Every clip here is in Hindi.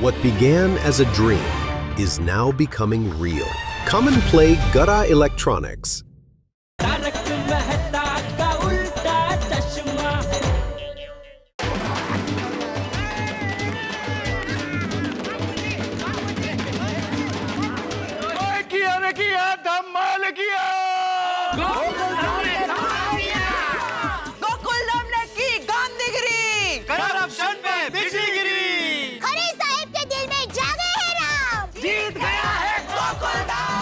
What began as a dream is now becoming real. Come and play Gada Electronics. किया धमाल किया गोकुल धाम ने की गांधीगिरी, करप्शन पे बिजलीगिरी, खरे साहिब के दिल में जागे है राम, जीत गया है गोकुल धाम।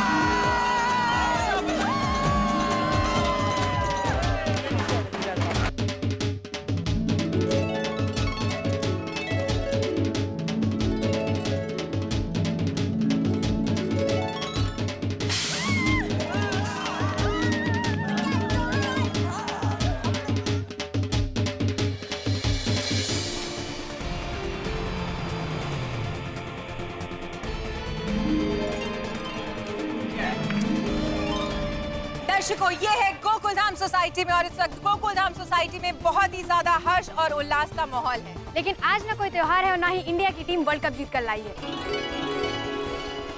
दर्शकों, ये है गोकुल धाम सोसाइटी में और इस वक्त गोकुल धाम सोसाइटी में बहुत ही ज्यादा हर्ष और उल्लास का माहौल है। लेकिन आज ना कोई त्योहार है और ना ही इंडिया की टीम वर्ल्ड कप जीत कर लाई है।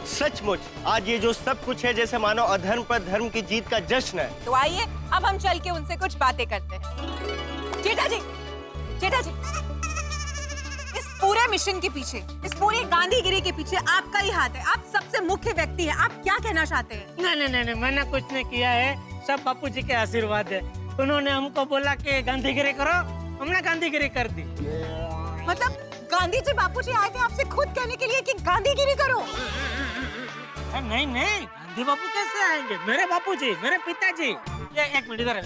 सचमुच आज ये जो सब कुछ है जैसे मानो अधर्म पर धर्म की जीत का जश्न है। तो आइए अब हम चल के उनसे कुछ बातें करते हैं। जेठा जी, इस पूरे मिशन के पीछे, इस पूरी गांधीगिरी के पीछे आपका ही हाथ है। आप सबसे मुख्य व्यक्ति हैं। आप क्या कहना चाहते हैं? नहीं, मैंने कुछ नहीं किया है। सब बापू जी के आशीर्वाद है। उन्होंने हमको बोला कि गांधीगिरी करो, हमने गांधीगिरी कर दी। मतलब गांधी जी, बापू जी आए थे आपसे खुद कहने के लिए कि गांधीगिरी करो? नहीं, गांधी बापू कैसे आएंगे? मेरे बापू जी, मेरे पिताजी। ये एक मिनट इधर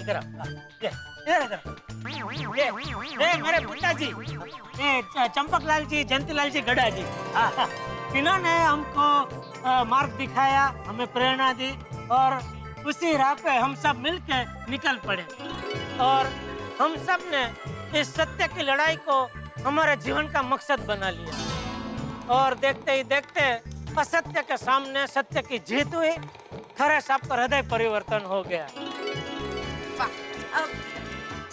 ये मेरे पिताजी, ये चंपकलाल जी, जयंतीलाल जी गड़ा जी, इन्होंने हमको मार्ग दिखाया, हमें प्रेरणा दी और उसी राह पे हम सब मिलकर निकल पड़े और हम सब ने इस सत्य की लड़ाई को हमारे जीवन का मकसद बना लिया और देखते ही देखते असत्य के सामने सत्य की जीत हुई। खरे साहब का हृदय परिवर्तन हो गया।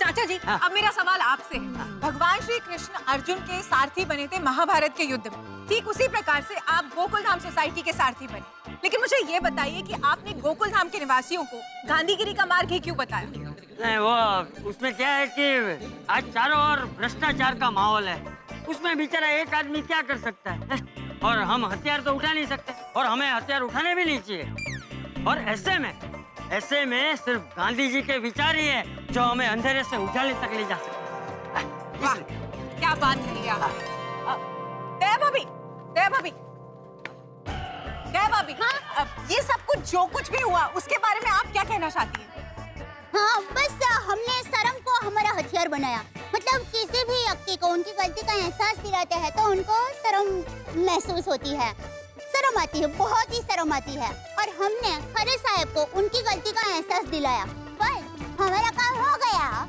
चाचा जी, अब मेरा सवाल आपसे है। भगवान श्री कृष्ण अर्जुन के सारथी बने थे महाभारत के युद्ध में, ठीक उसी प्रकार से आप गोकुल धाम सोसाइटी के सारथी बने। लेकिन मुझे ये बताइए कि आपने गोकुल धाम के निवासियों को गांधीगिरी का मार्ग ही क्यों बताया? नहीं, वो उसमें क्या है कि आज चारों ओर भ्रष्टाचार का माहौल है। उसमें बेचारा एक आदमी क्या कर सकता है? और हम हथियार तो उठा नहीं सकते और हमें हथियार उठाने भी नहीं चाहिए। और ऐसे में सिर्फ गांधी जी के विचार ही है जो हमें अंधेरे से उजाले तक ले जा सकते हैं। वाह, क्या बात कही आप। दया भाभी, अब ये सब कुछ जो कुछ भी हुआ उसके बारे में आप क्या कहना चाहती हैं? हाँ, बस हमने शर्म को हमारा हथियार बनाया। मतलब किसी भी व्यक्ति को उनकी गलती का एहसास दिलाते हैं तो उनको शर्म महसूस होती है, शर्म आती है, बहुत ही शर्म आती है। और हमने खरे साहब को उनकी गलती का एहसास दिलाया, बस हमारा काम हो गया।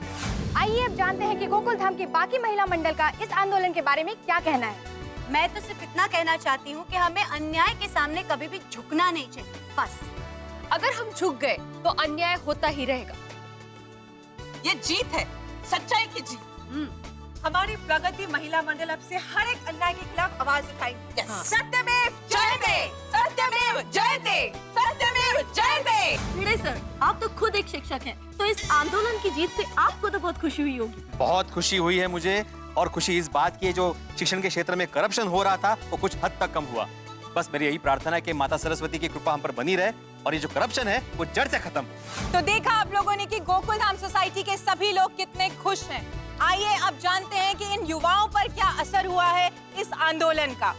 आइए अब जानते हैं कि गोकुल धाम की बाकी महिला मंडल का इस आंदोलन के बारे में क्या कहना है। मैं तो सिर्फ इतना कहना चाहती हूँ कि हमें अन्याय के सामने कभी भी झुकना नहीं चाहिए, बस। अगर हम झुक गए तो अन्याय होता ही रहेगा। ये जीत है, सच्चाई की जीत। हमारी प्रगति महिला मंडल अब से हर एक अन्याय के खिलाफ आवाज उठाएगी। सत्यमेव जयते, सत्यमेव जयते, सत्यमेव जयते। भिड़े सर, आप तो खुद एक शिक्षक हैं, तो इस आंदोलन की जीत से आपको तो बहुत खुशी हुई होगी। बहुत खुशी हुई है मुझे, और खुशी इस बात की है जो शिक्षण के क्षेत्र में करप्शन हो रहा था वो कुछ हद तक कम हुआ। बस मेरी यही प्रार्थना है कि माता सरस्वती की कृपा हम पर बनी रहे और ये जो करप्शन है वो जड़ से खत्म। तो देखा आप लोगों ने कि गोकुल धाम सोसाइटी के सभी लोग कितने खुश हैं। आइए अब जानते हैं कि इन युवाओं पर क्या असर हुआ है इस आंदोलन का।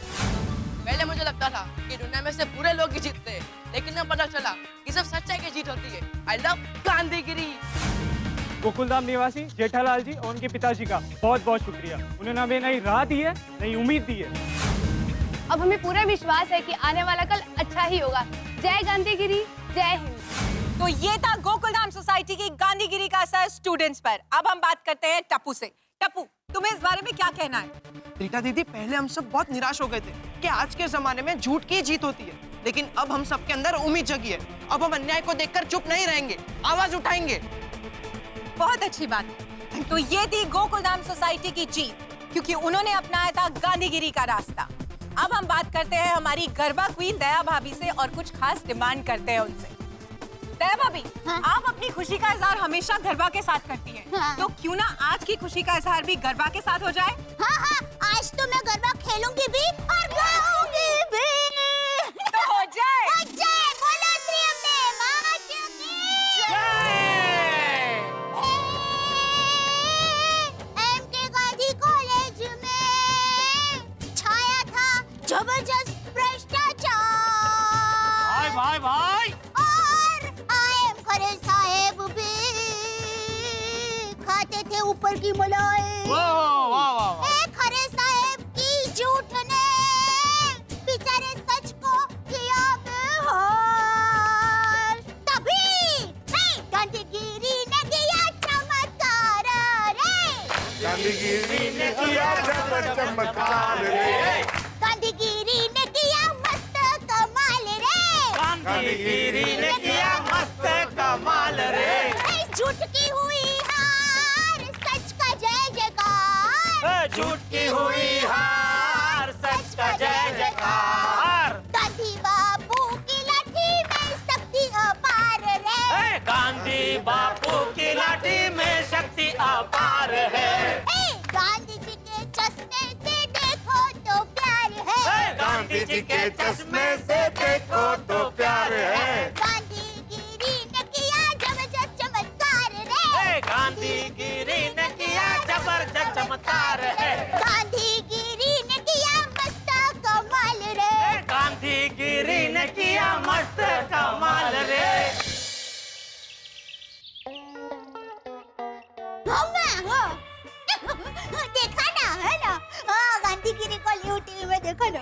पहले मुझे लगता था कि दुनिया में से बुरे लोग ही जीतते हैं, लेकिन अब पता चला कि सिर्फ सच्चाई की जीत होती है। I love Gandhigiri. गोकुल धाम निवासी जेठालाल जी और उनके पिताजी का बहुत बहुत शुक्रिया। उन्होंने हमें नई राह दी है, नई उम्मीद दी है। अब हमें पूरा विश्वास है कि आने वाला कल अच्छा ही होगा। जय गांधीगिरी, जय हिंद। तो ये था गोकुल धाम सोसाइटी की गांधीगिरी का असर स्टूडेंट्स पर। अब हम बात करते हैं टप्पू से। टप्पू, तुम्हें इस बारे में क्या कहना है? रीटा दीदी, पहले हम सब बहुत निराश हो गए थे कि आज के जमाने में झूठ की जीत होती है, लेकिन अब हम सबके अंदर उम्मीद जगी है। अब हम अन्याय को देखकर चुप नहीं रहेंगे, आवाज उठाएंगे। बहुत अच्छी बात है। तो ये थी गोकुल धाम सोसाइटी की जीत, क्योंकि उन्होंने अपनाया था गांधीगिरी का रास्ता। अब हम बात करते हैं हमारी गरबा क्वीन दया भाभी से और कुछ खास डिमांड करते हैं उनसे। दया भाभी, आप अपनी खुशी का इजहार हमेशा गरबा के साथ करती हैं, तो क्यों ना आज की खुशी का इजहार भी गरबा के साथ हो जाए? हाँ हाँ, आज तो मैं गरबा खेलूंगी भी और गाऊंगी भी। तो हो जाए। हो जाए, बोलो श्री अम्बे माँ की एमके गांधी कॉलेज में छाया था जबरदस्त भ्रष्टाचार। भाई भाई और आएम खरे साहेब भी खाते थे ऊपर की मलाई। वाह वाह वाह। खरे साहेब की झूठ ने बेचारे सच को किया बेहाल। तभी गांधीगिरी ने किया चमत्कार रे। गांधीगिरी ने किया चमत्कार रे। गांधीगिरी ने किया मस्त कमाल रे। गांधीगिरी ने किया मस्त कमाल रे। झूठ की हुई हार, सच का जय जयकार। झूठ की हुई हार, सच का जय जयकार। गांधी बापू की लाठी में शक्ति अपार रे। गांधी बापू की लाठी में शक्ति अपार है। गांधी जी के चश्मे से देखो तो प्यार है। गांधी जी के चश्मे से देखो तो प्यार है। गांधीगिरी ने किया जबरदस्त चमत्कार रे। गांधीगिरी ने किया जबरदस्त चमत्कार है। गांधीगिरी ने किया मस्त कमाल रे। गांधीगिरी ने किया मस्त कमाल रे। देखा ना, है ना? हाँ, गांधीगिरी को न्यू टीवी में देखा ना।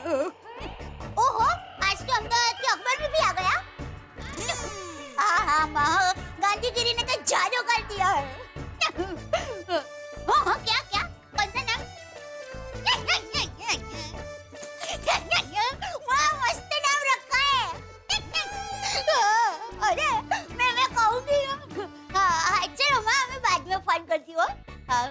ओहो, आज तो अहमदाबाद के अखबार में भी आ गया। हाँ, गांधीगिरी ने तो जादू कर दिया है। हाँ, क्या कौन सा नाम? वाह, मस्त नाम रखा है। अरे मैं कहूंगी। हाँ, चलो माँ, मैं बाद में फोन करती हूँ। हाँ,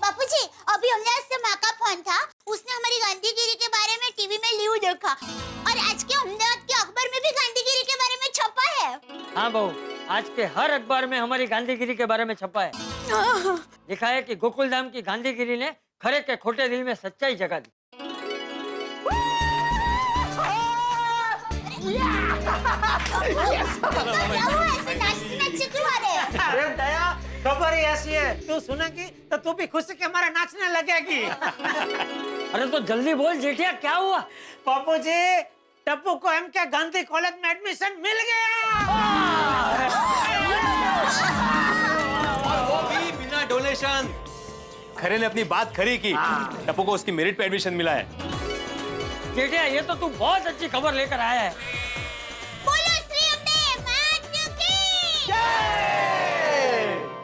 बापूजी, अभी हमने से माँ का फोन था, उसने हमारी गांधीगिरी के बारे में टीवी में न्यूज़ देखा और आज के अहमदाबाद के अखबार में भी गांधीगिरी के बारे में छपा है। हाँ बहू, आज के हर अखबार में हमारी गांधीगिरी के बारे में छपा है। लिखा है कि गोकुलधाम की गांधीगिरी ने खरे के खोटे दिल में सच्चाई जगा दी। अरे दया, खबर ही ऐसी है, तू सुनेगी तो तू भी खुशी के मारे नाचने लगेगी। अरे तो जल्दी बोल जेठिया, क्या हुआ? पापू जी, टप्पू को एमके गांधी कॉलेज में एडमिशन मिल गया। और वो भी बिना डोनेशन। खरे ने अपनी बात खरी की। टप्पू को उसकी मेरिट पे एडमिशन मिला है। जेठिया, ये तो तू बहुत अच्छी खबर लेकर आया है। बोलो श्री अम्बे माँ की।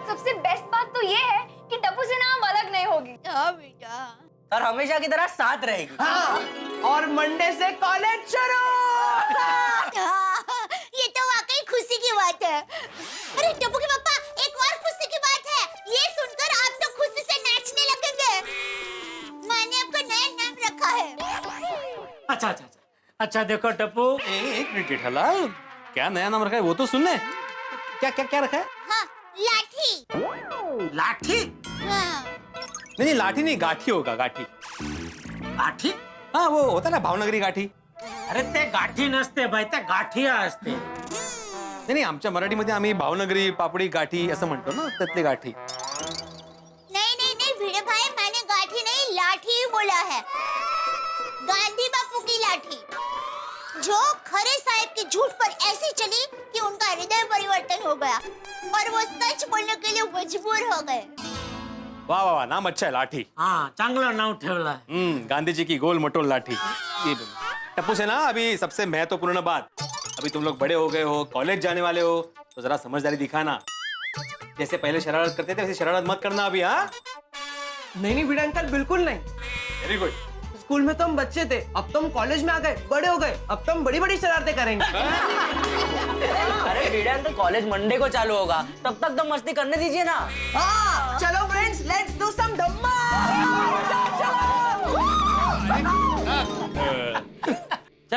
सबसे बेस्ट बात तो ये है कि टप्पू से ना हम अलग नहीं होगी। हाँ बेटा। और हमेशा की तरह साथ रहेगी। हाँ, और मंडे से कॉलेज शुरू। ये तो वाकई खुशी की बात है। अरे टप्पू के पापा, एक और खुशी की बात है। ये सुनकर आप तो खुशी से नाचने लगेंगे। माँ ने आपका नया नाम रखा है। अच्छा देखो टप्पू, एक मिनट जेठालाल, क्या नया नाम रखा है वो तो सुन ले। क्या रखा है? हाँ, लाठी। लाठी? हाँ। नहीं, लाठी नहीं, गाठी होगा। गाठी? हाँ, वो होता ना भावनगरी गाठी। अरे ते गाठी नसते बाई, ते गाठिया असते। नाही आमच्या मराठीमध्ये आम्ही भावनगरी पापडी गाठी असं म्हणतो ना, त्यातली गाठी. नहीं भिड़े भाई, मैंने गाठी नहीं लाठी बोला है. गांधी बापू की लाठी जो खरे साहब के झूठ पर ऐसी चली कि उनका हृदय परिवर्तन हो गया और वो सच बोलने के लिए मजबूर हो गए. वाह वाह, नाम अच्छा है, लाठी. हाँ, चांगला नाम ठेवला है. गांधी जी की गोल मटोल लाठी. ये टप्पू से ना अभी सबसे महत्वपूर्ण बात, अभी तुम लोग बड़े हो गए हो, कॉलेज जाने वाले हो, तो जरा समझदारी दिखाना. जैसे पहले शरारत करते थे वैसे शरारत मत करना अभी. हाँ नहीं भिड़ा अंकल, बिल्कुल नहीं. Very good. स्कूल में तो हम बच्चे थे, अब तो हम कॉलेज में आ गए, बड़े हो गए, अब तो हम बड़ी बड़ी शरारतें करेंगे. अरे भिड़ा अंकल, कॉलेज मंडे को चालू होगा, तब तक तो मस्ती करने दीजिए ना. हाँ, चलो फ्रेंड्स, लेट्स डू सम धम्मा. चलो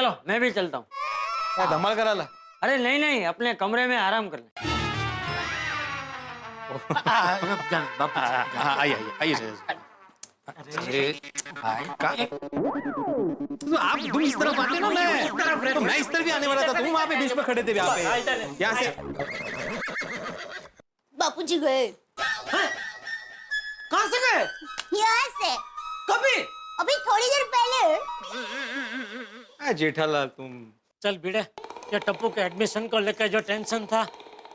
चलो मैं भी चलता हूँ। क्या धमाल करा ला? अरे नहीं नहीं, अपने कमरे में आराम कर ले। आइए आइए। आप तुम इस तरफ आते ना, मैं इस तरफ भी आने वाला था। तुम वहाँ पे बीच में खड़े थे यहाँ पे। यहाँ से बापूजी गए। कहाँ से गए? यहाँ से। कभी? अभी थोड़ी देर पहले। जेठालाल तुम। चल भिड़े, ये टप्पू के एडमिशन को लेकर जो टेंशन था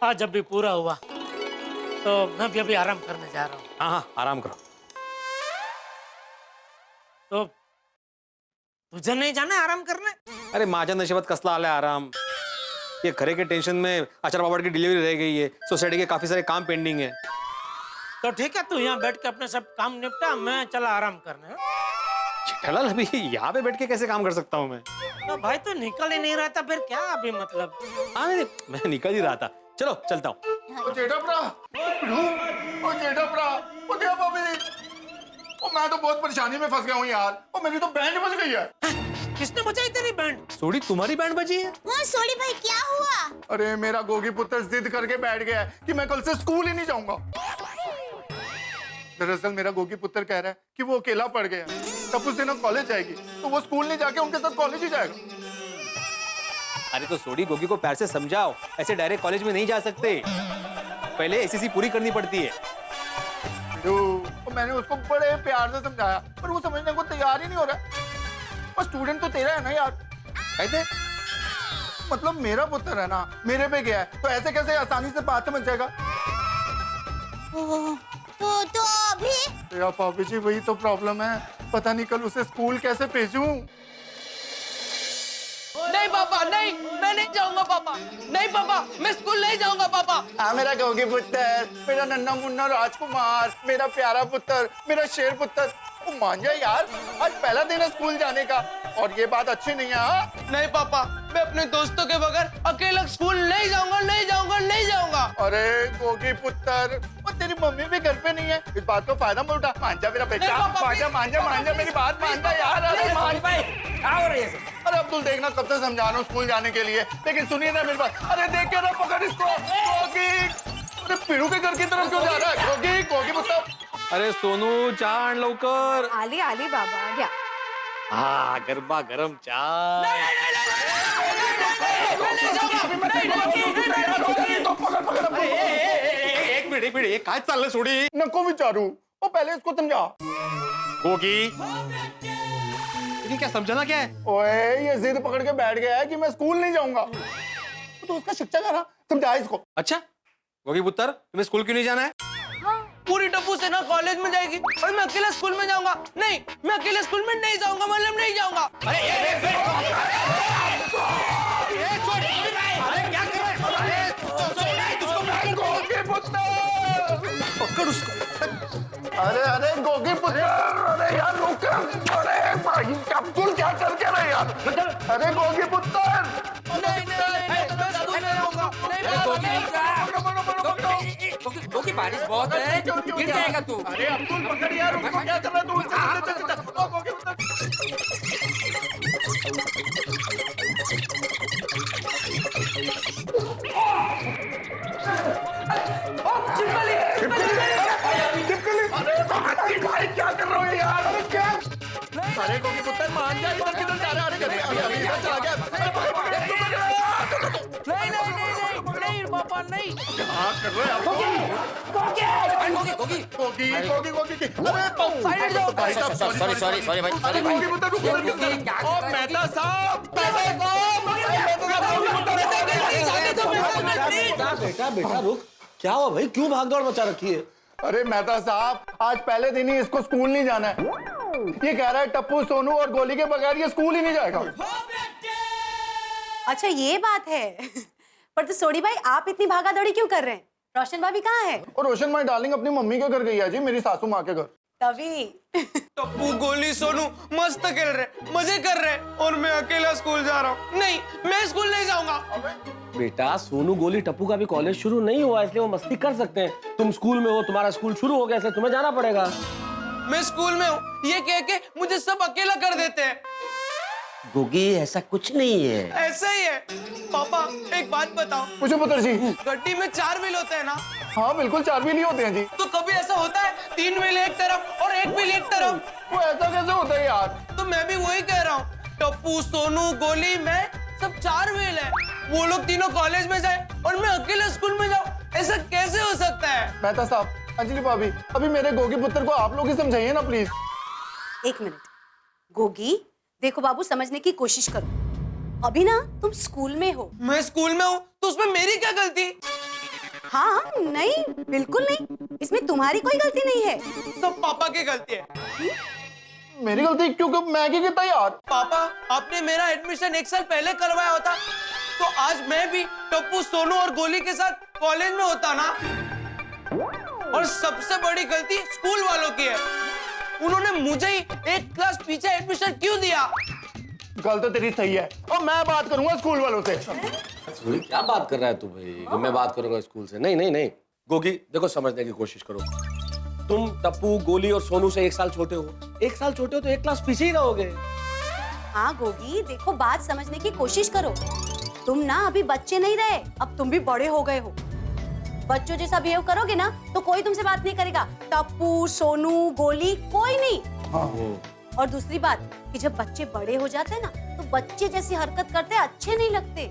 आज अभी पूरा हुआ, तो मैं भी अभी आराम करने जा रहा हूँ। हाँ हाँ आराम करो। तो तुझे नहीं जाना आराम करने? अरे माझ्या नशिबात कसला आलाय आराम। ये घरे के टेंशन में आचार बाबा की डिलीवरी रह गई है, सोसाइटी के काफी सारे काम पेंडिंग है। तो ठीक है, तू यहाँ बैठ के अपने सब काम निपटा, मैं चला आराम करने। जेठालाल अभी यहाँ पे बैठ के कैसे काम कर सकता हूँ मैं? तो भाई तू निकल ही नहीं रहा था, फिर क्या अभी मतलब? हाँ मैं निकल ही रहा था। चलो चलता हूँ। मैं तो बहुत परेशानी में फंस गया हूँ यार। और मेरी तो बैंड बज गई है। किसने बजाई तेरी बैंड? सोडी तुम्हारी बैंड बजी है? हाँ सोडी भाई क्या हुआ? अरे मेरा गोगी पुत्र जिद करके बैठ गया है कि मैं कल से स्कूल ही नहीं जाऊंगा। दरअसल मेरा गोगी पुत्र कह रहा है कि वो अकेला पड़ गया, तब उस दिन कॉलेज जाएगी तो वो स्कूल नहीं जाके उनके साथ कॉलेज ही जाएगा। अरे तो सोडी गोगी को प्यार से समझाओ, ऐसे डायरेक्ट कॉलेज में नहीं जा सकते, पहले एसएससी पूरी करनी पड़ती है। तो मैंने उसको बड़े प्यार से समझाया पर वो समझने को तैयार ही नहीं हो रहा। और स्टूडेंट तो तेरा है ना यार। कहते मतलब मेरा पुत्र है ना, मेरे पे गया है तो ऐसे कैसे आसानी से बात समझ जाएगा? तो अभी? या पापी जी वही तो प्रॉब्लम है, पता नहीं कल उसे स्कूल कैसे भेजूं। नहीं पापा नहीं, मैं नहीं जाऊंगा पापा। नहीं पापा, मैं स्कूल नहीं जाऊंगा पापा। हाँ मेरा गोगी पुत्र, मेरा नन्ना मुन्ना राजकुमार, मेरा प्यारा पुत्र, मेरा शेर पुत्र, वो मान जा यार, आज पहला दिन है स्कूल जाने का और ये बात अच्छी नहीं है। हाँ? नहीं पापा, मैं अपने दोस्तों के बगैर अकेला स्कूल नहीं जाऊंगा, नहीं जाऊंगा, नहीं जाऊंगा। अरे गोगी पुत्र, और तेरी मम्मी भी घर पे नहीं है, इस बात को फायदा मत उठा। मान जा मेरा बेटा, मान जा मेरी बात मान जा यार। अरे मान भाई, क्या हो रही है? अरे अब्दुल देखना कब से समझा रहा हूँ स्कूल जाने के लिए, लेकिन सुनिए ना मेरी बात। अरे देख के ना पकड़ इसको। गोगी, अरे पीड़ू के घर की तरफ क्यों जा रहा है? गोगी, गोगी पुत्र। अरे सोनू चाण लवकर। आली आली बाबा आ गया। हाँ गरबा गरम चाय। एक मिनिट काय चाललंय सोडी? नको विचारू, वो पहले इसको समझा। गोगी लेकिन क्या समझाना क्या है? ओए ये जिद पकड़ के बैठ गया है कि मैं स्कूल नहीं जाऊंगा, तो उसका शिक्षा करा, समझा इसको। अच्छा गोगी पुत्र, तुम्हें स्कूल क्यों नहीं जाना है? पूरी टप्पू से ना कॉलेज में जाएगी और मैं अकेला स्कूल में जाऊंगा। नहीं, मैं अकेले स्कूल में नहीं जाऊंगा, मतलब नहीं जाऊंगा। अरे क्या कर रहे पकड़ उसको। अरे गोगी पुत्र, अरे यार रुक। अरे भाई अब्दुल क्या करके रहे यार? अरे गोगी पुत्र, गोगी बारिश बहुत है, गिर जाएगा तू। अरे अब्दुल पकड़ यार, उसको क्या कर रहा है तू? भाई क्या कर रहे हो यार? क्या? अरे गोगी पुत्र मान जा, इधर किधर जा रहा है? अरे अभी इधर चला गया। नहीं पापा नहीं। हाँ कर रहे हैं गोगी। अरे साइड जाओ। सॉरी भाई। अरे गोगी पुत्र रुको। मेहता साहब, बेटा रुक, क्या हुआ भाई? क्यों भागदौड़ मचा रखी है? अरे मेहता साहब, आज पहले दिन ही इसको स्कूल नहीं जाना है। ये कह रहा है टप्पू, सोनू और गोली के बगैर ये स्कूल ही नहीं जाएगा। अच्छा ये बात है। पर तो सोडी भाई आप इतनी भागा दौड़ी क्यों कर रहे हैं? रोशन भाभी कहाँ है? और रोशन भाई डार्लिंग अपनी मम्मी के घर गई है जी, मेरी सासू माँ के घर। तभी टप्पू गोली सोनू मस्त खेल रहे, मजे कर रहे, और मैं अकेला स्कूल जा रहा हूँ। नहीं, मैं स्कूल नहीं जाऊंगा। बेटा सोनू गोली टप्पू का भी कॉलेज शुरू नहीं हुआ, इसलिए वो मस्ती कर सकते हैं। तुम स्कूल में हो, तुम्हारा स्कूल शुरू हो गया, इसलिए तुम्हें जाना पड़ेगा। मैं स्कूल में हूँ ये कह के मुझे सब अकेला कर देते हैं। गोगी ऐसा कुछ नहीं है। ऐसा ही है पापा। एक बात बताओ, पूछो पुत्र जी। गड्डी में 4 व्हील होते हैं ना? हाँ बिल्कुल 4 व्हील ही होते हैं जी। तो कभी ऐसा होता है 3 व्हील एक तरफ और 1 व्हील एक तरफ? वो ऐसा कैसे होता है यार? तो मैं भी वही कह रहा हूँ, टप्पू, सोनू, गोली, मैं सब 4 व्हील है। वो लोग तीनों कॉलेज में जाए और मैं अकेले स्कूल में जाऊँ, ऐसा कैसे हो सकता है? मेहता साहब, अंजलि भाभी, अभी मेरे गोगी पुत्र को आप लोग ही समझाइए ना प्लीज। 1 मिनट। गोगी, देखो बाबू, समझने की कोशिश करो। अभी ना तुम स्कूल में हो। मैं स्कूल में हूँ तो उसमें मेरी क्या गलती? हाँ, नहीं, बिल्कुल नहीं, इसमें तुम्हारी कोई गलती नहीं है। सब पापा की गलती है। मेरी गलती क्योंकि मैं क्या कहता यार? पापा, आपने मेरा एडमिशन 1 साल पहले करवाया होता तो आज मैं भी टप्पू, सोनू और गोली के साथ कॉलेज में होता ना। और सबसे बड़ी गलती स्कूल वालों की है। उन्होंने मुझे ही 1 क्लास पीछे एडमिशन क्यों दिया? गल तो तेरी सही है और मैं बात करूंगा स्कूल वालों से। क्या बात कर रहा है तू भाई? मैं बात करूंगा स्कूल से? नहीं नहीं नहीं गोगी, देखो समझने की कोशिश करो। तुम टप्पू, गोली और सोनू से 1 साल छोटे हो। 1 साल छोटे हो तो 1 क्लास पीछे ही रहोगे। हाँ गोगी, देखो बात समझने की कोशिश करो। तुम ना अभी बच्चे नहीं रहे, अब तुम भी बड़े हो गए हो। बच्चों जैसा बिहेव करोगे ना तो कोई तुमसे बात नहीं करेगा। टप्पू, सोनू, गोली, कोई नहीं। और दूसरी बात कि जब बच्चे बड़े हो जाते हैं ना तो बच्चे जैसी हरकत करते अच्छे नहीं लगते।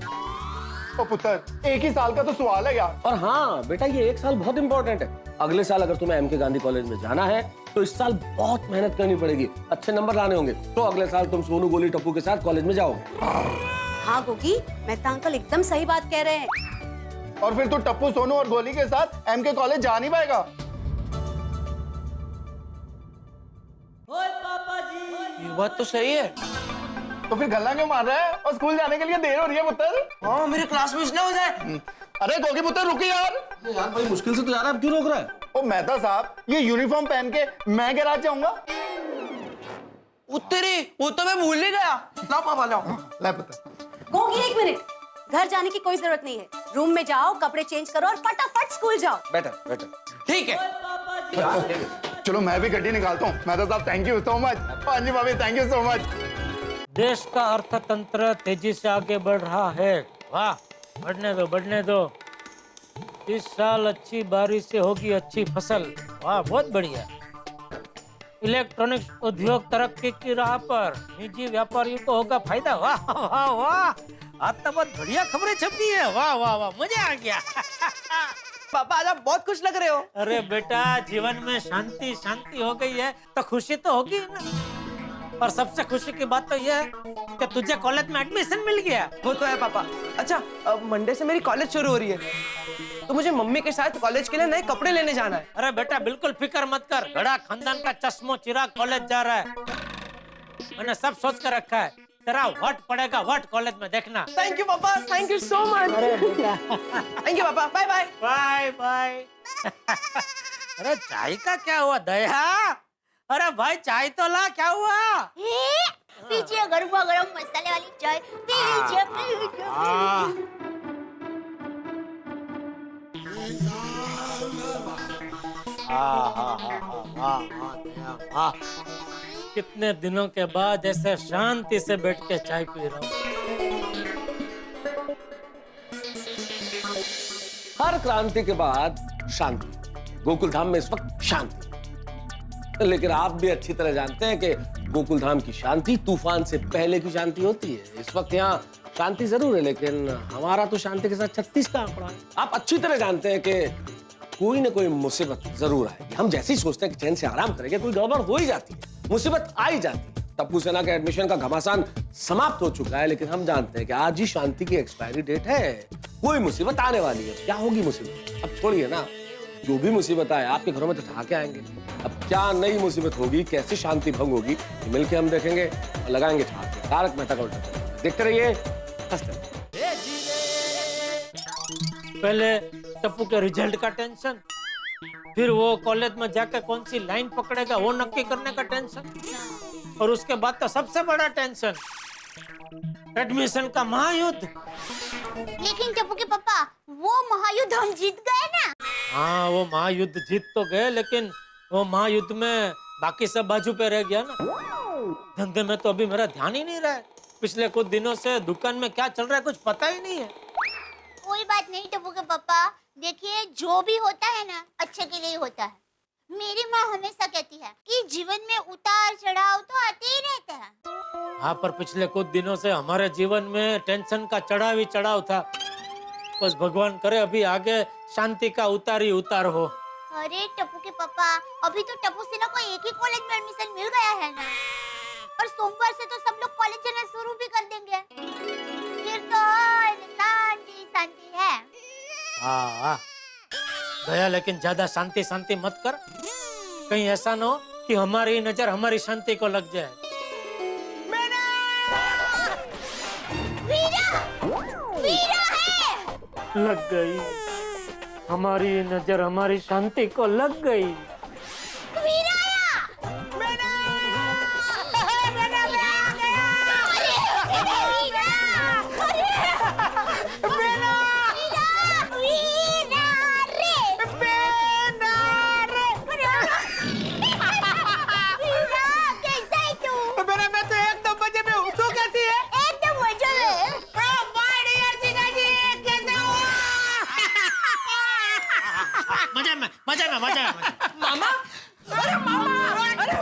ओ पुत्र, 1 ही साल का तो सवाल है यार। और हाँ बेटा, ये 1 साल बहुत इंपॉर्टेंट है। अगले साल अगर तुम्हें एमके गांधी कॉलेज में जाना है तो इस साल बहुत मेहनत करनी पड़ेगी, अच्छे नंबर लाने होंगे। तो अगले साल तुम सोनू, गोली, टप्पू के साथ कॉलेज में जाओगे। हाँ गोगी, मेहता अंकल एकदम सही बात कह रहे हैं। और फिर तो टप्पू, सोनू और गोली के साथ एमके कॉलेज जा नहीं पाएगा। ये बात तो सही है। तो फिर गल्ला क्यों मार रहा है और स्कूल जाने के लिए देर हो रही है पुत्र? हाँ, मेरे क्लास मिस ना हो जाए। अरे गोगी पुत्र रुकी यार। यार बड़ी मुश्किल से तो जा रहा है, अब क्यों रोक रहा है? ओ मेहता साहब, ये यूनिफॉर्म पहन के मैं गैराज जाऊंगा? उत्तरी, वो तो मैं भूल ही गया। लाओ पापा, लाओ। ले पुत्र। गोगी 1 मिनट, घर जाने की कोई जरूरत नहीं है। रूम में जाओ, कपड़े चेंज करो और फटाफट स्कूल जाओ। Better better. ठीक है। चलो मैं भी गड्डी निकालता हूँ। मेहता साहब thank you so much. Anjali भाभी थैंक यू सो मच। देश का अर्थतंत्र तेजी से आगे बढ़ रहा है। वाह, बढ़ने दो, बढ़ने दो। इस साल अच्छी बारिश से होगी अच्छी फसल। वाह, बहुत बढ़िया। इलेक्ट्रॉनिक्स उद्योग तरक्की की राह पर, निजी व्यापारियों को होगा फायदा। वाह वाह वाह, आज तो बहुत बढ़िया खबरें छपी है। वाह वाह वाह, मजा आ गया। पापा आज आप बहुत खुश लग रहे हो। अरे बेटा, जीवन में शांति शांति हो गई है तो खुशी तो होगी ना। और सबसे खुशी की बात तो यह है कि तुझे कॉलेज में एडमिशन मिल गया। वो तो है पापा। अच्छा, अब मंडे से मेरी कॉलेज शुरू हो रही है तो मुझे मम्मी के साथ कॉलेज के लिए नए कपड़े लेने जाना है। अरे बेटा, बिल्कुल फिक्र मत कर। बड़ा खानदान का चश्मो चिराग कॉलेज जा रहा है। मैंने सब सोच कर रखा है। तेरा वट पड़ेगा, वट कॉलेज में देखना। थैंक यू पापा, thank you so much. Thank you पापा, बाय बाय। Bye bye. अरे चाय का क्या हुआ दया? अरे भाई चाय तो ला, क्या हुआ? पीछे गरमा गरम मसाले वाली चाय। पीछे कितने दिनों के बाद ऐसे शांति से बैठ के चाय पी रहा हूँ। हर क्रांति के बाद शांति। गोकुल धाम में इस वक्त शांति। लेकिन आप भी अच्छी तरह जानते हैं कि गोकुल धाम की शांति तूफान से पहले की शांति होती है। इस वक्त यहाँ शांति जरूर है, लेकिन हमारा तो शांति के साथ 36 का आंकड़ा है। आप अच्छी तरह जानते हैं कि कोई ना कोई मुसीबत जरूर आएगी। हम जैसे ही सोचते हैं कि चैन से आराम करेंगे, कोई गड़बड़ हो ही जाती है, मुसीबत आ ही जाती है। टप्पू सेना के एडमिशन का घमासान समाप्त हो चुका है, लेकिन हम जानते हैं कि आज ही शांति की एक्सपायरी डेट है। कोई मुसीबत आने वाली है। क्या होगी मुसीबत? अब छोड़िए ना, जो भी मुसीबत आए आपके घरों में तो ठा के आएंगे। अब क्या नई मुसीबत होगी, कैसी शांति भंग होगी, मिलके हम देखेंगे और लगाएंगे ठहाके। तारक मेहता का उल्टा चश्मा देखते रहिए, हंसते रहिए। पहले टप्पू के रिजल्ट का टेंशन, फिर वो कॉलेज में जाकर कौन सी लाइन पकड़ेगा वो नक्की करने का टेंशन, और उसके बाद तो सबसे बड़ा टेंशन एडमिशन का महायुद्ध। लेकिन टप्पू के पापा, वो महायुद्ध हम जीत गए ना। हाँ, वो महायुद्ध जीत तो गए, लेकिन वो महायुद्ध में बाकी सब बाजू पे रह गया ना। धंधे में तो अभी मेरा ध्यान ही नहीं रहा है। पिछले कुछ दिनों से दुकान में क्या चल रहा है कुछ पता ही नहीं है। कोई बात नहीं टप्पू के पापा, देखिए जो भी होता है ना अच्छे के लिए ही होता है। मेरी माँ हमेशा कहती है कि जीवन में उतार चढ़ाव तो आते ही रहते हैं। हाँ, पर पिछले कुछ दिनों से हमारे जीवन में टेंशन का चढ़ाव ही चढ़ाव था। बस भगवान करे अभी आगे शांति का उतार ही उतार हो। अरे टप्पू के पापा, अभी तो टप्पू सेना को एक ही कॉलेज में एडमिशन मिल गया है ना, और सोमवार से तो सब लोग कॉलेज जाना शुरू भी कर देंगे। फिर तो शांति शांति है। हाँ दया, लेकिन ज्यादा शांति शांति मत कर, कहीं ऐसा ना हो कि हमारी नजर हमारी शांति को लग जाए। वीरा! वीरा है! लग गई, हमारी नजर हमारी शांति को लग गई। वीरा! मजा में मामा, अरे मामा, अरे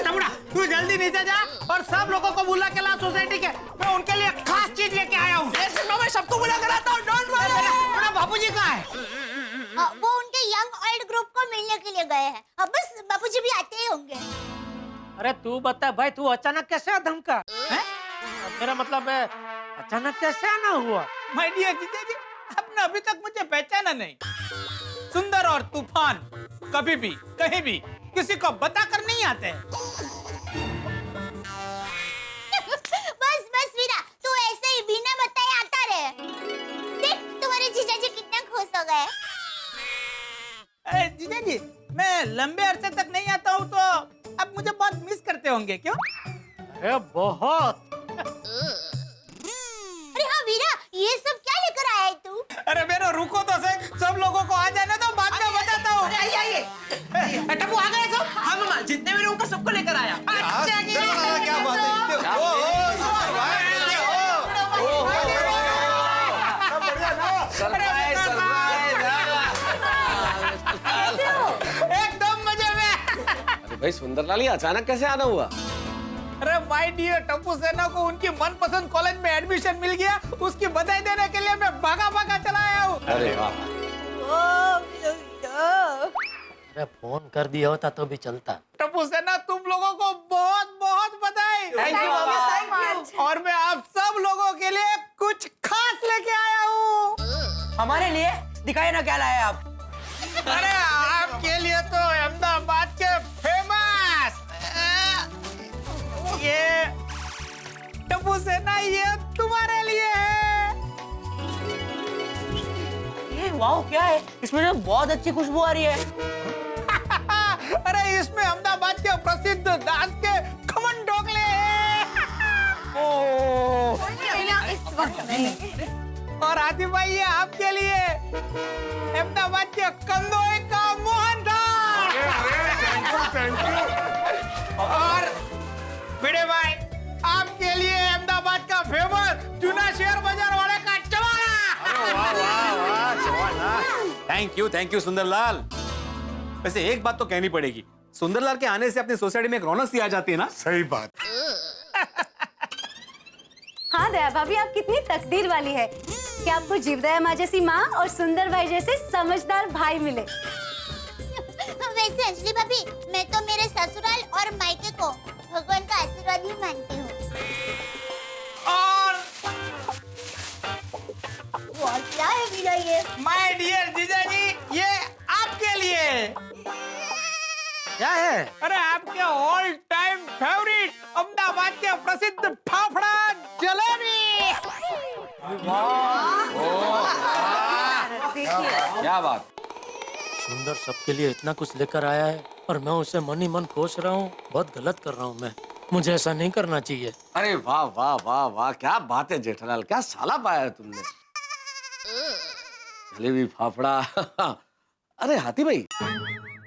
टमुड़ा, तू जल्दी नीचे जा और सब लोगों को बुला के ला सोसाइटी के। मैं उनके लिए खास चीज लेके आया हूँ। मैं सबको बुला कर आता हूँ, डोंट वरी। मेरा बापूजी कहाँ है? वो उनके यंग ओल्ड ग्रुप को मिलने के लिए गए हैं। अब बस बापूजी भी आते ही होंगे। अरे तू बता भाई, तू अचानक कैसे धमका? मेरा मतलब है अचानक कैसे आना हुआ? माय डियर जीजा जी, आपने अभी तक मुझे पहचाना नहीं। सुंदर और तूफान कभी भी कहीं भी किसी को बताकर नहीं आते। बस बस वीरा, तू ऐसे ही बिना बताए आता रहे। देख तुम्हारे जीजा जी कितने खुश हो गए। अरे जीजा जी, मैं लंबे अरसे तक नहीं आता हूँ तो आप मुझे बहुत मिस करते होंगे, क्यों? अरे बहुत। अरे हाँ वीरा, ये सब क्या लेकर आया है तू? अरे मेरा रुको तो सही, सब लोगों को आ जाने दो, बाद में बताता हूँ। टप्पू आ गए सब? हाँ मामा, जितने भी उनका सबको लेकर आया। अच्छा क्या बात है? एकदम मजे में। अरे भाई सुंदरलाल, ये अचानक कैसे आना हुआ? अरे माय डियर टप्पू सेना को उनकी मनपसंद कॉलेज में एडमिशन मिल गया, उसकी बधाई देने के लिए मैं भागा भागा चला आया हूँ। अरे वाह। अरे फोन कर दिया होता तो भी चलता। टप्पू सेना, तुम लोगों को बहुत बहुत बधाई। Thank you mama, thank you. और मैं आप सब लोगों के लिए कुछ खास लेके आया हूँ। हमारे लिए दिखाए ना क्या लाए आप? अरे आपके लिए तो अहमदाबाद के फेमस ये टप्पू सेना, ये तुम्हारे लिए है। ये वाओ, क्या है इसमें? तो बहुत अच्छी खुशबू आ रही है। अरे इसमें अहमदाबाद के प्रसिद्ध दास के खमन ढोकले हैं। इस वक्त नहीं। और आदित्य भाई, ये आपके लिए अहमदाबाद के कंदोई का मोहनथाल। और भिड़े भाई, आपके लिए अहमदाबाद का फेमस चूना शेयर बाजार वाले का चवाना। Thank you Sundarlal. वैसे एक बात तो कहनी पड़ेगी, सुंदरलाल के आने से अपनी सोसाइटी में एक रौनक सी आ जाती है ना। सही बात। हाँ दया भाभी, आप कितनी तकदीर वाली है कि आपको जीवदया माँ जैसी माँ और सुंदर भाई जैसे समझदार भाई मिले। वैसे अंजलि भाभी, मैं तो मेरे ससुराल और मायके को भगवान का आशीर्वाद ही मानती हूँ। और क्या है वीरा ये? माय डियर जीजा जी, ये आपके लिए। क्या है? अरे आपके ऑल टाइम फेवरेट अहमदाबाद के प्रसिद्ध फाफड़ा जलेबी। क्या बात। सुंदर सबके लिए इतना कुछ लेकर आया है और मैं उसे मन ही मन कोस रहा हूँ। बहुत गलत कर रहा हूँ मैं, मुझे ऐसा नहीं करना चाहिए। अरे वाह वाह वाह वाह, क्या बात है जेठालाल, क्या साला पाया है तुमने। जलेबी फाफड़ा। अरे हाथी भाई,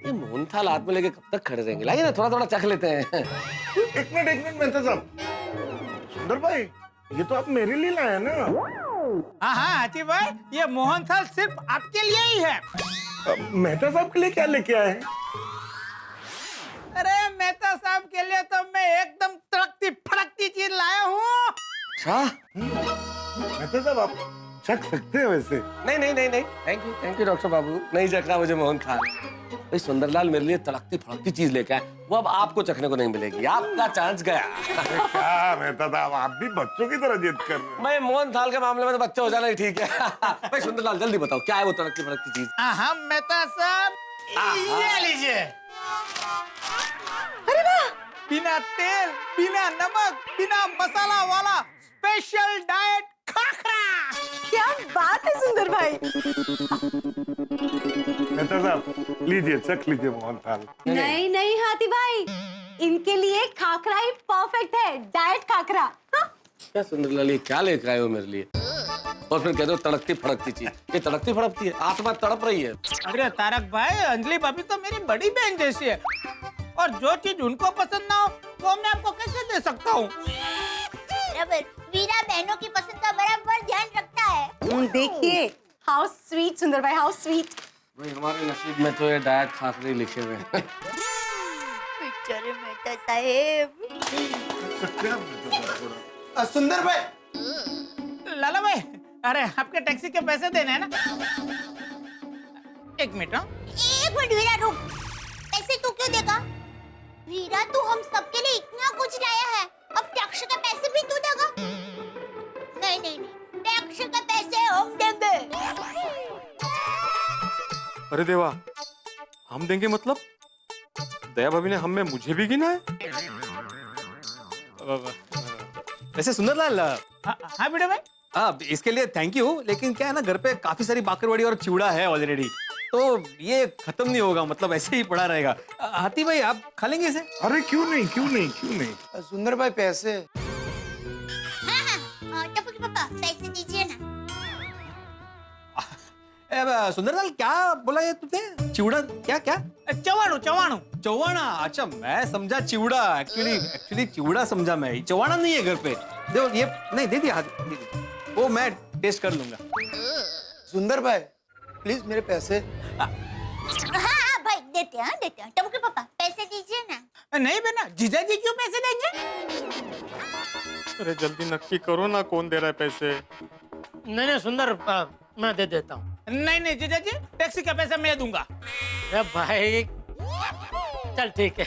ये मोहनथाल हाथ में लेके कब तक खड़े रहेंगे? लाइए ना, थोड़ा थोड़ा चख लेते हैं। एक मिनट मेहता साहब। सुंदर भाई, ये तो आप मेरे लिए लाए ना। हाँ हाँ हाथी भाई, ये मोहनथाल सिर्फ आपके लिए ही है। मेहता साहब के लिए क्या लेके आए हैं? अरे मेहता साहब के लिए तो मैं एकदम तड़कती फड़कती चीज लाया हूँ। अच्छा, मेहता साहब आप चख सकते हैं वैसे। नहीं नहीं नहीं नहीं, थैंक यू डॉक्टर बाबू, नहीं चख रहा मुझे मोहनथाल। भाई सुंदरलाल मेरे लिए तड़कती फड़कती चीज लेके आए, वो अब आपको चखने को नहीं मिलेगी, आपका चांस गया। क्या मेहता साहब, आप भी बच्चों की तरह जिद कर रहे हैं। भाई मोहनथाल के मामले में तो बच्चे हो जाना ही ठीक है। भाई सुंदरलाल जल्दी बताओ क्या है वो तड़कती फड़कती चीज? हाँ मेहता साहब, ये लीजिए। अरे वाह, बिना तेल, बिना नमक, बिना मसाला वाला स्पेशल डाइट खाखरा। क्या बात है सुंदर भाई। मेहता साहब लीजिए, चख लीजिए मोहनथाल। नहीं नहीं हाथी भाई, इनके लिए खाखरा ही परफेक्ट है, डाइट खाखरा। हाँ? क्या सुंदरलाल ये क्या लेकर आए हो मेरे लिए? और फिर कहते हो तड़कती फड़कती चीज, ये तड़कती फड़कती है, आत्मा तड़प रही है। अरे तारक भाई, अंजलि भाभी तो मेरी बड़ी बहन जैसी है, और जो चीज उनको पसंद ना हो वो मैं आपको कैसे दे सकता हूँ? वीरा बहनों की पसंद का बराबर ध्यान रखता है। देखिए, हाउ स्वीट सुंदर भाई, हाउ स्वीट। भाई हमारे नसीब में तो ये डाइट खाखरे लिखे हुए हैं। बेचारे मेहता साहेब। सुंदर भाई, लाला भाई, अरे आपके टैक्सी के पैसे देने हैं ना? एक मिनट। एक मिनट वीरा रुक, पैसे तू क्यों देगा? वीरा तू हम सबके लिए इतना कुछ लाया है, अब टैक्स के पैसे भी तू देगा? नहीं नहीं नहीं, टैक्स के पैसे हम देंगे। अरे देवा, हम देंगे मतलब? दया भाभी ने हम में मुझे भी गिना है? वैसे सुंदरलाल, हाँ बेटा भाई, हाँ इसके लिए थैंक यू, लेकिन क्या है ना, घर पे काफी सारी बाकरवड़ी और चिवड़ा है ऑलरेडी, तो ये खत्म नहीं होगा, मतलब ऐसे ही पड़ा रहेगा। हाथी भाई आप खा लेंगे इसे? अरे क्यों नहीं। सुंदर भाई पैसे। हाँ, टप्पू के पापा पैसे दीजिए ना। सुंदरलाल क्या बोला ये तुझे? चिवड़ा क्या? चवाणू। अच्छा मैं समझा चिवड़ा, एक्चुअली चिवड़ा समझा मैं, चवाणा नहीं है घर पे। देखो ये नहीं, दे दिया, वो मैं टेस्ट कर लूंगा। सुंदर भाई प्लीज मेरे पैसे। हाँ भाई देते हैं। टप्पू के पापा पैसे दीजिए ना। नहीं बेटा, जीजा जी क्यों पैसे देंगे? अरे जल्दी नक्की करो ना, कौन दे रहा है पैसे? नहीं सुंदर, मैं दे देता हूँ। नहीं जीजा जी, टैक्सी का पैसा मैं दूंगा। अरे भाई चल ठीक है,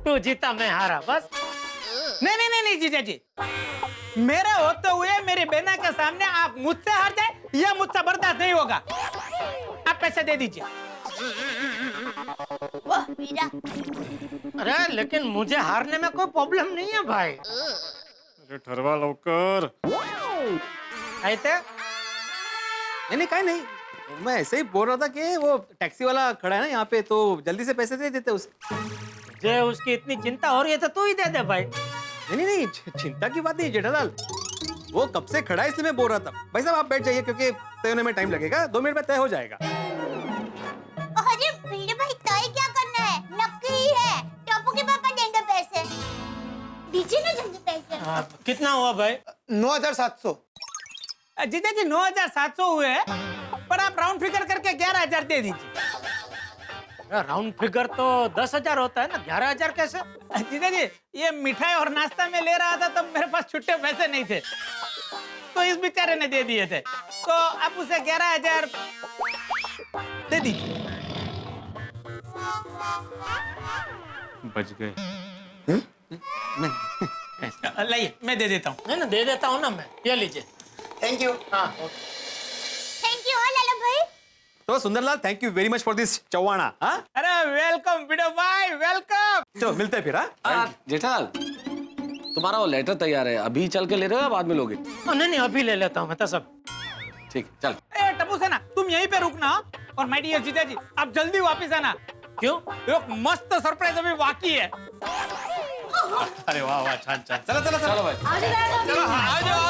तू जीता मैं हारा बस। नहीं जीजा जी, मेरे होते हुए मेरी बहना के सामने आप मुझसे हार जाए, यह मुझसे बर्दाश्त नहीं होगा। आप पैसे दे दीजिए। वाह वीरा। अरे लेकिन मुझे हारने में कोई प्रॉब्लम नहीं है भाई। अरे ठरवा लवकर। ऐसे नहीं काय नहीं, मैं ऐसे ही बोल रहा था कि वो टैक्सी वाला खड़ा है ना यहाँ पे, तो जल्दी से पैसे दे देते उसे। जे उसकी इतनी चिंता हो रही है तो तू ही दे दे भाई। नहीं चिंता की बात नहीं जेठालाल, वो कब से खड़ा है इसलिए मैं बोल रहा था। भाई साहब आप बैठ जाइए, क्योंकि तय होने में टाइम लगेगा, 2 मिनट में तय हो जाएगा। अरे वीरा भाई तय क्या करना है, नक्की ही है, टप्पू के पापा देंगे पैसे। दीजिए ना जल्दी पैसे। कितना हुआ भाई? 9,700। जीजा जी 9,700 हुए हैं, पर आप राउंड फिगर करके 11,000 दे दीजिए। राउंड फिगर तो 10,000 होता है ना, 11,000 कैसे? जीजा जी ये मिठाई और नाश्ता में ले रहा था तो मेरे पास छुट्टे पैसे नहीं थे, तो इस बेचारे ने दे दिए थे, तो आप उसे 11,000 दे दीजिए। बच गए। लाइए मैं दे देता हूँ। नहीं दे देता हूँ ना मैं, ये लीजिए। Thank you. हाँ थैंक यू लाला भाई। तो Sundarlal thank you very much for this चवाणा। अरे वेलकम बिडो भाई, वेलकम। चलो मिलते हैं फिर। जेठालाल तुम्हारा वो लेटर तैयार है, अभी चल के ले रहे हो या बाद में लोगे? नहीं अभी ले लेता हूँ मैं तो सब। ठीक चल। टप्पू सेना तुम यहीं पे रुकना, और माय डियर जीजा जी आप जल्दी वापस आना। क्यों? एक मस्त सरप्राइज अभी बाकी है। अरे वाह वाह छान छान चलो चलो चलो भाई आ जाओ चलो हाँ आ जाओ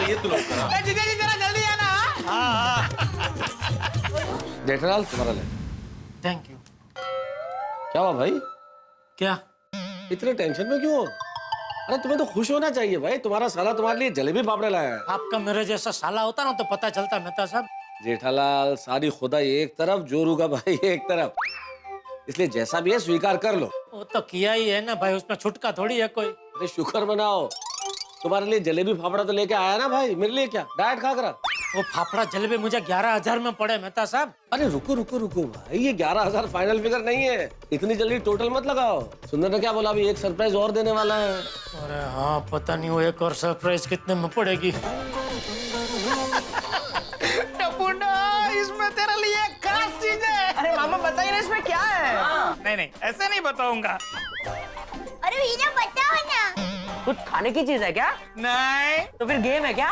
ये तू लोग करा जीजा जी जरा जल्दी आना हाँ जेठालाल तुम्हारा ले। Thank you. क्या हुआ भाई? क्या? इतने टेंशन में क्यों हो? अरे तुम्हें तो खुश होना चाहिए भाई, तुम्हारा साला तुम्हारे लिए जलेबी फाफड़े लाया है। आपका मेरे जैसा साला होता ना तो पता चलता मेहता साहब। जेठालाल सारी खुदाई एक तरफ, जोरू का भाई एक तरफ, इसलिए जैसा भी है स्वीकार कर लो। वो तो किया ही है ना भाई, उसमें छुटका थोड़ी है कोई। अरे शुक्र मनाओ, तुम्हारे लिए जलेबी फाफड़ा तो लेके आया ना भाई, मेरे लिए क्या डाइट खा कर। वो फाफड़ा जलेबी मुझे 11,000 में पड़े मेहता साहब। अरे रुको रुको रुको भाई, ये 11,000 फाइनल फिगर नहीं है, इतनी जल्दी टोटल मत लगाओ। सुंदर ने क्या बोला, अभी एक सरप्राइज और देने वाला है। अरे हाँ पता नहीं वो एक और सरप्राइज कितने में पड़ेगी। इसमें तेरे लिए खास चीज है। अरे मामा बताइए ना इसमें क्या है? नहीं नहीं ऐसे नहीं बताऊंगा। अरे वीरा बताओ ना। कुछ खाने की चीज है क्या? नहीं। तो फिर गेम है क्या?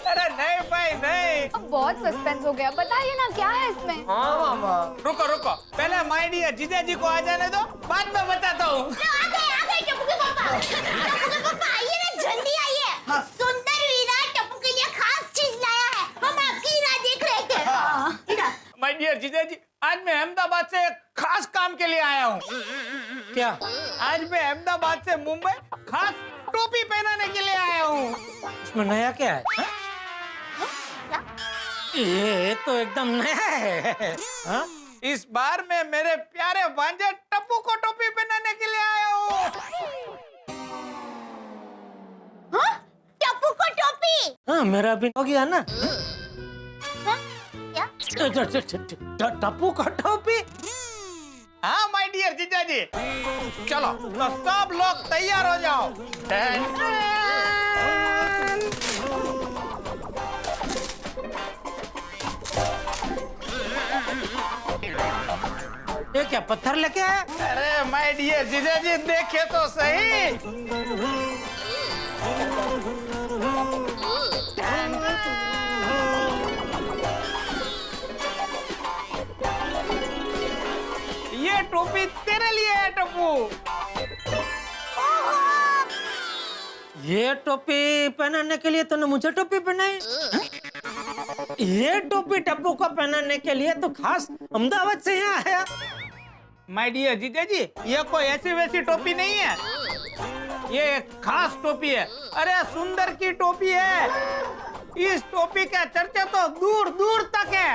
अरे नहीं भाई नहीं। अब बहुत सस्पेंस हो गया, बताइए ना क्या है इसमें? हाँ मामा। रुको रुको, पहले माय डियर जीजा जी को आ जाने दो, बाद में बताता हूँ। आ गए टप्पू के पापा। टप्पू के पापा आइए ना, जल्दी आइए। सुंदर वीरा टप्पू के लिए खास चीज लाया है, हम आपकी राह देख रहे थे। माय डियर जीजा जी, आज मैं अहमदाबाद से एक खास काम के लिए आया हूँ। क्या? आज मैं अहमदाबाद से मुंबई खास टोपी पहनाने के लिए आया हूँ। इसमें नया क्या है? ये तो एकदम नया है। हाँ? इस बार मैं मेरे प्यारे भांजे टप्पू को टोपी पहनाने के लिए आया हूँ। हाँ? टप्पू को टोपी? हाँ मेरा भी हो गया ना। हाँ? क्या? टप्पू का टोपी? हाँ माय डियर जीजा जी, चलो तो सब लोग तैयार हो जाओ। ये क्या पत्थर लेके आया? अरे माय डियर जीजा जी देखे तो सही। ये टोपी तेरे लिए है टप्पू। ये टोपी पहनाने के लिए तूने मुझे टोपी पहनाई? ये टोपी टप्पू को पहनाने के लिए तो खास अहमदाबाद से यहाँ आया। माय डियर जीजा जी, ये कोई ऐसी वैसी टोपी नहीं है, ये एक खास टोपी है। अरे सुंदर की टोपी है। इस टोपी के चर्चे तो दूर दूर तक है।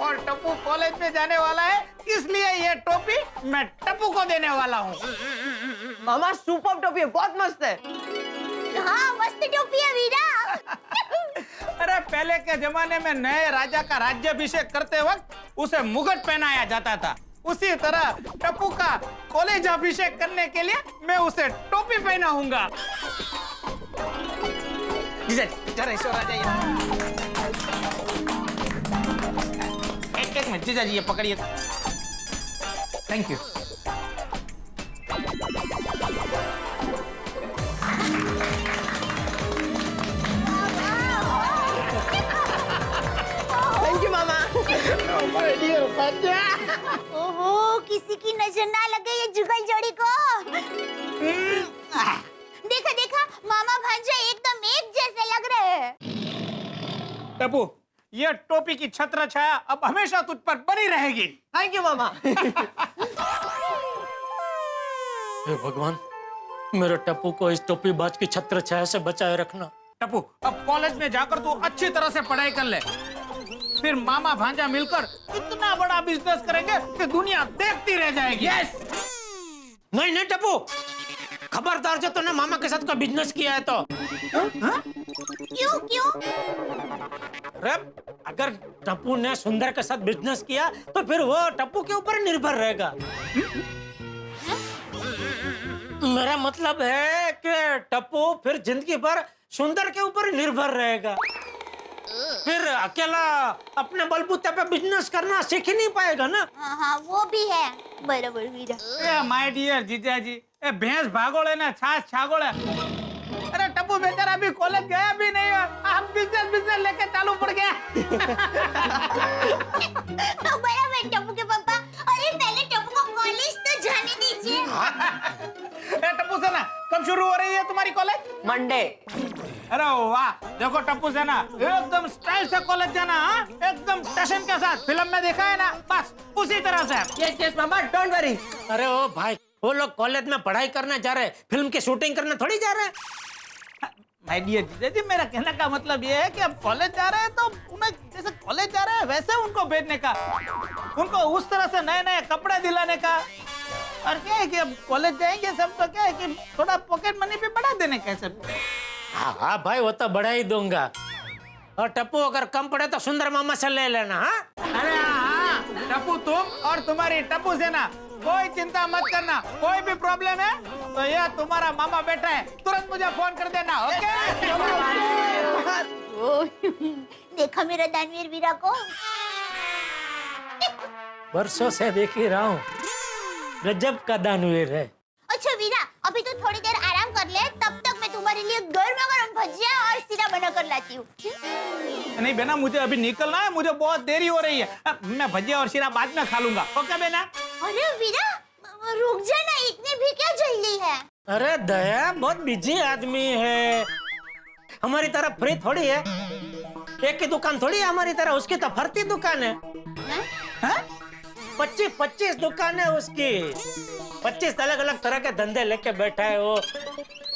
और टप्पू कॉलेज में जाने वाला है, इसलिए ये टोपी मैं टप्पू को देने वाला हूँ। मामा सुपर टोपी है, बहुत मस्त है। हाँ मस्त टोपी है वीरा। अरे पहले के जमाने में नए राजा का राज्याभिषेक करते वक्त उसे मुकुट पहनाया जाता था, उसी तरह टप्पू का कॉलेज अभिषेक करने के लिए मैं उसे टोपी पहनाऊंगा। जरा ईश्वर आ जाइए। एक मिनट जीजा जी, ये पकड़िए। Thank you. थैंक यू मामा। ओहो, किसी की नजर ना लगे ये जुगल जोड़ी को। देखा देखा, मामा भांजा एकदम एक जैसे लग रहे हैं। टप्पू, ये टोपी की छत्र छाया अब हमेशा तुझ पर बनी रहेगी। थैंक यू मामा। हे भगवान, मेरे टप्पू को इस टोपी बाज की छत्र छाया से बचाए रखना। टप्पू, अब कॉलेज में जाकर तू अच्छी तरह से पढ़ाई कर ले, फिर मामा भांजा मिलकर इतना बड़ा बिजनेस करेंगे कि दुनिया देखती रह जाएगी। यस। नहीं नहीं टप्पू, खबरदार जो तूने मामा के साथ कोई बिजनेस किया है तो। क्यों क्यों? अगर टप्पू ने सुंदर के साथ बिजनेस किया तो फिर वो टप्पू के ऊपर निर्भर रहेगा। मेरा मतलब है कि टप्पू फिर जिंदगी भर सुंदर के ऊपर निर्भर रहेगा, फिर अकेला अपने बलबूते पे बिजनेस करना सीख ही नहीं पाएगा ना। हाँ हाँ वो भी है, बराबर वीरा। माय डियर जीजा जी, भैंस भागोड़े ना छाछ छागोड़े। अरे टप्पू बेचारा अभी कॉलेज गया भी नहीं है, आप बिजनेस लेके चालू पड़ गया। बराबर टप्पू के पापा कब शुरू हो रही है तुम्हारी कॉलेज? मंडे। अरे वाह, देखो टप्पू सेना एकदम स्टाइल से कॉलेज जाना, हाँ? एकदम टशन के साथ फिल्म में देखा है ना, बस उसी तरह से। Yes yes mama, don't worry. अरे ओ भाई, वो लोग कॉलेज में पढ़ाई करने जा रहे हैं, फिल्म की शूटिंग करने थोड़ी जा रहे हैं। माय डियर जीजा जी, मेरा कहने का मतलब ये है कि अब कॉलेज जा रहे हैं तो उन्हें जैसे कॉलेज जा रहे हैं वैसे उनको भेजने का, उनको उस तरह से नए नए कपड़े दिलाने का। और क्या है कि अब कॉलेज जाएंगे सब तो क्या है कि थोड़ा पॉकेट मनी भी बढ़ा देने का सब। हाँ हाँ भाई, वो तो बढ़ा ही दूंगा। और टप्पू अगर कम पड़े तो सुंदर मामा से ले लेना। हाँ अरे हाँ, टप्पू तुम और तुम्हारी टप्पू सेना कोई चिंता मत करना, कोई भी प्रॉब्लम है तो ये तुम्हारा मामा बैठा है, तुरंत मुझे फोन कर देना। ओके? देखा मेरा दानवीर वीरा को? वर्षों से देख ही रहा हूँ, गजब का दानवीर है। अच्छा वीरा, अभी तो थोड़ी देर आराम कर ले, तब तक मैं तुम्हारे लिए गर्मा गर्म भजिया और सीरा बना कर लाती हूँ। नहीं बेना, मुझे अभी निकलना है, मुझे बहुत देरी हो रही है। मैं भजिया और सीरा बाद में खा लूंगा। ओके बेना? अरे वीरा रुक जाना, इतनी भी क्या जल्दी है? अरे दया बहुत बिजी आदमी है, हमारी तरह फ्री थोड़ी है, एक की दुकान थोड़ी है हमारी तरह, उसकी तो फरती दुकान है। 25 दुकान है उसकी, 25 अलग अलग तरह के धंधे लेके बैठा है वो।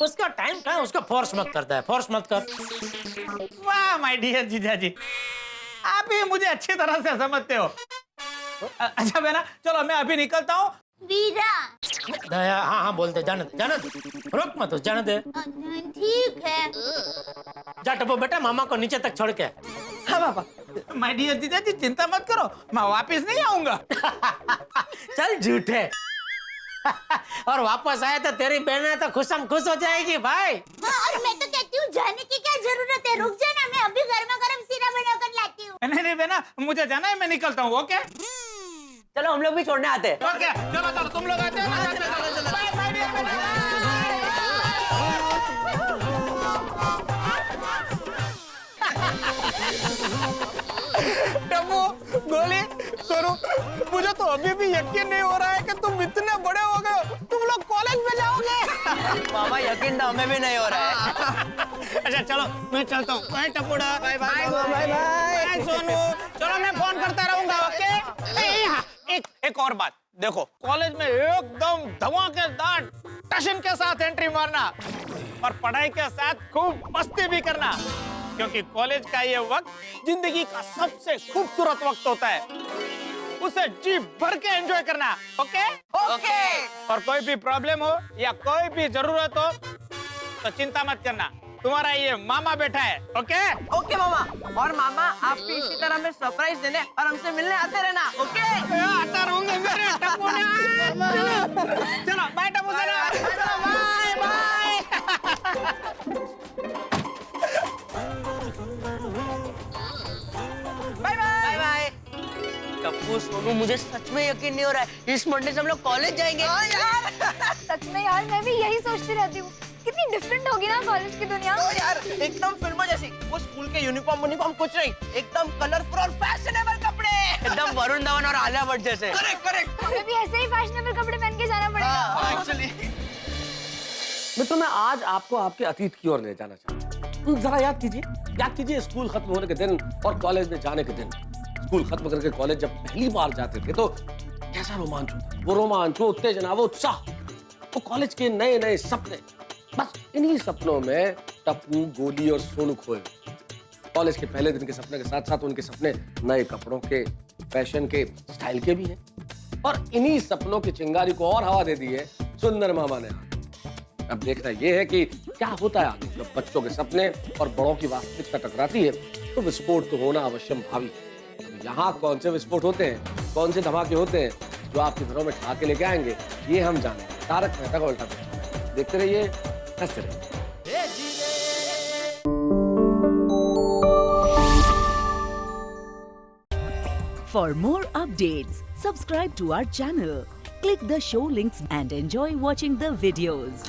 उसका टाइम कहाँ, उसका फोर्स मत करता है, फोर्स मत कर। वाह माय डियर जीजा जी, आप ही मुझे अच्छी तरह से समझते हो। अच्छा बेना, चलो मैं अभी निकलता हूँ। वीरा दया हाँ हाँ बोलते, जाने दे, रोक मत, जाने दे। ठीक है। जा टप्पू बेटा, मामा को नीचे तक छोड़ के। हाँ पापा। माय डियर जीजा जी चिंता मत करो, मैं वापस नहीं आऊंगा। चल झूठे। और वापस आए तो तेरी बहन तो खुश हो जाएगी भाई। हाँ, और मैं तो कहती हूँ जाने की क्या जरूरत है, रुक जाना, मैं अभी गर्मा गर्म सीरा बनाकर लाती हूँ। नहीं बेना, मुझे जाना है, मैं निकलता हूँ। ओके चलो हम लोग भी छोड़ने आते हैं। ओके चलो चलो, तुम लोग आते हैं। बाय बाय डियर बेना। टप्पू, गोली, सोनू, मुझे तो अभी भी यकीन नहीं हो रहा है कि तुम इतने बड़े हो गए हो, तुम लोग कॉलेज में जाओगे। मामा यकीन तो हमें भी नहीं हो रहा है। अच्छा चलो मैं चलता हूँ। बाय टप्पूड़ा, bye bye bye bye Sonu, चलो मैं फोन करता रहूंगा। ओके? एक और बात देखो, कॉलेज में एकदम धमाकेदार टशन के साथ एंट्री मारना और पढ़ाई के साथ खूब मस्ती भी करना, क्योंकि कॉलेज का ये वक्त जिंदगी का सबसे खूबसूरत वक्त होता है, उसे जी भर के एंजॉय करना। ओके? ओके। और कोई भी प्रॉब्लम हो या कोई भी जरूरत हो तो चिंता मत करना, तुम्हारा ये मामा बैठा है। ओके? ओके मामा। और मामा आपको इसी तरह में सरप्राइज देने और हमसे मिलने आते रहना। ओके? आता रहूंगा मेरे टप्पू ने। चलो बाय टप्पू सेना, चलो bye bye. Bye bye bye. Tappu Sonu, मुझे सच में यकीन नहीं हो रहा है, इस मंडे से हम लोग कॉलेज जाएंगे। यार सच में यार, मैं भी यही सोचती रहती हूँ, कितनी डिफरेंट होगी ना कॉलेज की दुनिया। यार एकदम फिल्मों जैसी, वो स्कूल के यूनिफॉर्म कुछ नहीं, एकदम कलरफुल और फैशनेबल कपड़े, एकदम वरुण धवन और आलिया भट्ट जैसे। करेक्ट। हमें भी ऐसे ही फैशनेबल कपड़े पहन के जाना पड़ेगा। एक्चुअली मित्रों, मैं आज आपको आपके अतीत की ओर ले जाना चाहता हूँ। जरा याद कीजिए स्कूल खत्म होने के दिन और कॉलेज में जाने के दिन। स्कूल खत्म करके कॉलेज जब पहली बार जाते थे तो कैसा रोमांच होता, वो रोमांच, वो उत्तेजना, वो उत्साह, वो कॉलेज के नए नए सपने। बस इन्हीं सपनों में टप्पू, गोली और सोनू खोए। कॉलेज के पहले दिन के सपने के साथ साथ उनके सपने नए कपड़ों के, फैशन के, स्टाइल के भी हैं। और इन्हीं सपनों की चिंगारी को और हवा दे दी है सुंदर मामा ने। अब देखना यह है कि क्या होता है आगे जब बच्चों के सपने और बड़ों की वास्तविकता टकराती है, तो विस्फोट तो होना अवश्यम भावी है। यहाँ कौन से विस्फोट होते हैं, कौन से धमाके होते हैं जो आपके घरों में ठहाके लेके आएंगे, ये हम जानेंगे। तारक मेहता का उल्टा चश्मा देखते रहिए, हंसते रहिए। For more updates, subscribe to our channel, click the show links and enjoy watching the videos.